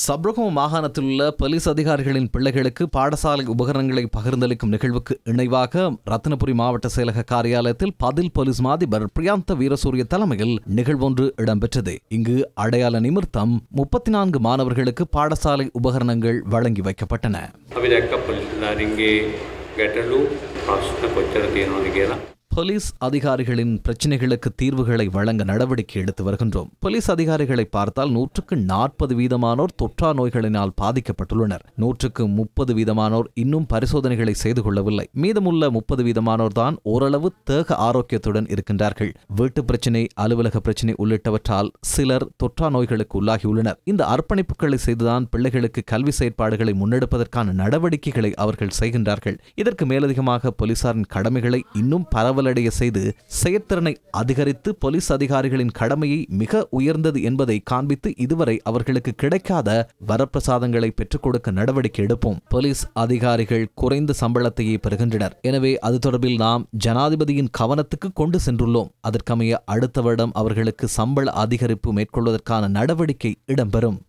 சப்ரகம மாகாணத்தில் உள்ள போலீஸ் அதிகாரிகளின் பிள்ளைகளுக்கு பாடசாலை உபகரணங்களை பகிர்ந்தளிக்கும் நிகழ்வுக்கு இணைவாக ரத்தினபுரி மாவட்ட செயலக காரியாலயத்தில் பதில் போலீஸ் மாதிபர் பிரியாந்த வீரசூரிய தலைமையில் நிகழ்வொன்று இடம்பெற்றது. இங்கு அடையாள நிமிர்த்தம் 34 மாணவர்களுக்கு பாடசாலை உபகரணங்கள் வழங்கி வைக்கப்பட்டன. போலீஸ் அதிகாரிகளின் பிரச்சினைகளுக்கு தீர்வுகளை வழங்க நடவடிக்கை எடுத்து வருகின்றோம். போலீஸ் அதிகாரிகளை பார்த்தால் 140% தொற்றா நோய்களினால் பாதிக்கப்பட்டுள்ளனர். 130% இன்னும் பரிசோதனைகளை செய்து கொள்ளவில்லை. மீதமுள்ள 30% தான் ஓரளவு தேக ஆரோக்கியத்துடன் இருக்கின்றார்கள். வீட்டு பிரச்சினை, அலுவலக பிரச்சினை உள்ளிட்டவற்றால் சிலர் தொற்றா நோய்களுக்கு உள்ளாகியுள்ளனர். இந்த அர்ப்பணிப்புகளை செய்துதான் பிள்ளைகளுக்கு கல்வி செயற்பாடுகளை முன்னெடுப்பதற்கான நடவடிக்கைகளை அவர்கள் செய்கின்றார்கள். இதற்கு மேலதிகமாக போலீசாரின் கடமைகளை இன்னும் பரவலடைய செய்து செயற்திறனை அதிகரித்து போலீஸ் அதிகாரிகளின் கடமையை மிக உயர்ந்தது என்பதை காண்பித்து இதுவரை அவர்களுக்கு கிடைக்காத வரப்பிரசாதங்களை பெற்றுக் கொடுக்க நடவடிக்கை எடுப்போம். போலீஸ் அதிகாரிகள் குறைந்த சம்பளத்தையே பெறுகின்றனர். எனவே அது தொடர்பில் நாம் ஜனாதிபதியின் கவனத்துக்கு கொண்டு சென்றுள்ளோம். அதற்கமைய அடுத்த வருடம் அவர்களுக்கு சம்பள அதிகரிப்பு மேற்கொள்வதற்கான நடவடிக்கை இடம்பெறும்.